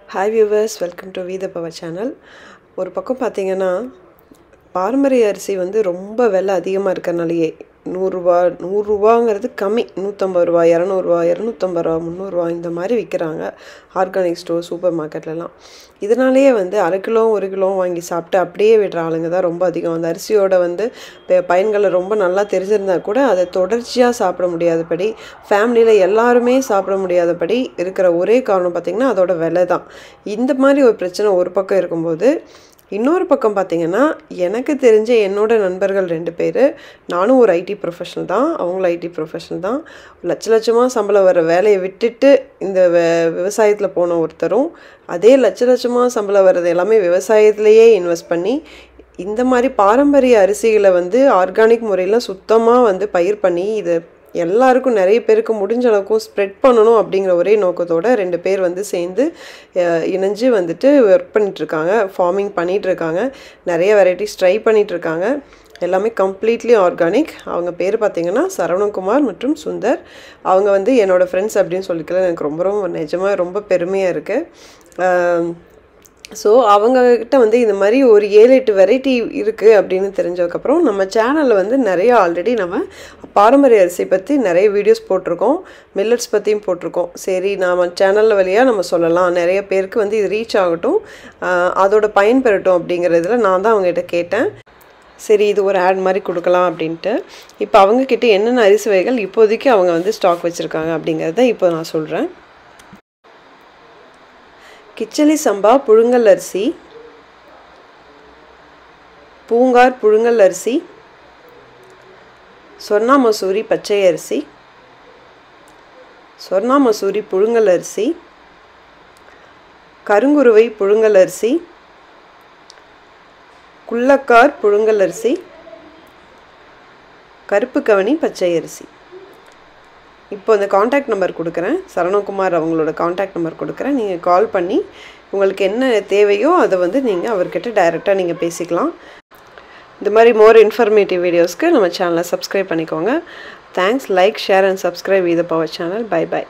Hi viewers, welcome to WeThePower channel. ஒரு பக்கம் பார்த்தீங்கன்னா பாரம்பரிய அரிசி வந்து ரொம்ப விலை அதிகமாக இருக்கறனாலயே 100 ரூபாய் 100 ரூபாங்கிறது கம்மி 150 ரூபாய் 200 ரூபாய் 250 ரூபாய் 300 ரூபாய் இந்த மாதிரி விற்கிறாங்க ஆர்கானிக் ஸ்டோர் சூப்பர் மார்க்கெட்லலாம். இதனாலேயே வந்து அரை கிலோ 1 கிலோ வாங்கி சாப்பிட்டு அப்படியே விடுற ஆளுங்க தான் ரொம்ப அதிகம். அந்த அரிசியோட வந்து பயன்களை ரொம்ப நல்லா தெரிஞ்சிருந்தா கூட அதை தொடர்ச்சியாக சாப்பிட முடியாதபடி ஃபேமிலியில் எல்லாருமே சாப்பிட முடியாதபடி இருக்கிற ஒரே காரணம் பார்த்திங்கன்னா அதோட விலை தான். இந்த மாதிரி ஒரு பிரச்சனை ஒரு பக்கம் இருக்கும்போது இன்னொரு பக்கம் பார்த்தீங்கன்னா எனக்கு தெரிஞ்ச என்னோட நண்பர்கள் 2 பேர், நானும் ஒரு ஐடி ப்ரொஃபஷனல் தான், அவங்களும் ஐடி ப்ரொஃபஷனல் தான், லட்சமாக சம்பளம் வர வேலையை விட்டுட்டு இந்த விவசாயத்தில் போன ஒருத்தரும் அதே லட்சமாக சம்பளம் வர்றது எல்லாமே விவசாயத்திலேயே இன்வெஸ்ட் பண்ணி இந்த மாதிரி பாரம்பரிய அரிசிகளை வந்து ஆர்கானிக் முறையில் சுத்தமாக வந்து பயிர் பண்ணி இதை எல்லாருக்கும் நிறைய பேருக்கு முடிஞ்ச அளவுக்கும் ஸ்ப்ரெட் பண்ணணும் அப்படிங்கிற ஒரே நோக்கத்தோட 2 பேர் வந்து சேர்ந்து இணைஞ்சு வந்துட்டு ஒர்க் பண்ணிகிட்ருக்காங்க, ஃபார்மிங் பண்ணிகிட்ருக்காங்க, நிறைய வெரைட்டிஸ் ட்ரை பண்ணிகிட்ருக்காங்க, எல்லாமே கம்ப்ளீட்லி ஆர்கானிக். அவங்க பேர் பார்த்திங்கன்னா சரவணகுமார் மற்றும் சுந்தர். அவங்க வந்து என்னோடய ஃப்ரெண்ட்ஸ் அப்படின்னு சொல்லிக்கலாம். எனக்கு ரொம்ப நிஜமாக ரொம்ப பெருமையாக இருக்குது. ஸோ அவங்கக்கிட்ட வந்து இந்த மாதிரி ஒரு 7-8 வெரைட்டி இருக்குது அப்படின்னு தெரிஞ்சதுக்கப்புறம் நம்ம சேனலில் வந்து நிறைய ஆல்ரெடி நம்ம பாரம்பரிய அரிசி பற்றி நிறைய வீடியோஸ் போட்டிருக்கோம், மில்லட்ஸ் பற்றியும் போட்டிருக்கோம். சரி நம்ம சேனலில் வழியாக நம்ம சொல்லலாம், நிறைய பேருக்கு வந்து இது ரீச் ஆகட்டும், அதோட பயன்பெறட்டும் அப்படிங்கிறதுல நான் தான் அவங்ககிட்ட கேட்டேன். சரி இது ஒரு ஆட் மாதிரி கொடுக்கலாம் அப்படின்ட்டு. இப்போ அவங்கக்கிட்ட என்னென்ன அரிசி வகைகள் இப்போதைக்கு அவங்க வந்து ஸ்டாக் வச்சுருக்காங்க அப்படிங்கிறத இப்போ நான் சொல்கிறேன். கிச்சலி சம்பா புழுங்கல் அரிசி, பூங்கார் புழுங்கல் அரிசி, சொர்ணா மசூரி பச்சை அரிசி, சொர்ணா மசூரி புழுங்கல் அரிசி, கருங்குருவை புழுங்கல் அரிசி, குள்ளக்கார் புழுங்கல் அரிசி, கருப்பு கவனி பச்சை அரிசி. இப்போ இந்த காண்டாக்ட் நம்பர் கொடுக்குறேன், சரவணகுமார் அவங்களோட காண்டாக்ட் நம்பர் கொடுக்குறேன். நீங்கள் கால் பண்ணி உங்களுக்கு என்ன தேவையோ அதை வந்து நீங்கள் அவர்கிட்ட டைரெக்டாக நீங்கள் பேசிக்கலாம். இந்த மாதிரி மோர் இன்ஃபர்மேட்டிவ் வீடியோஸ்க்கு நம்ம சேனலை சப்ஸ்கிரைப் பண்ணிக்கோங்க. Thanks. Like, share and subscribe WeThePower சேனல். பை.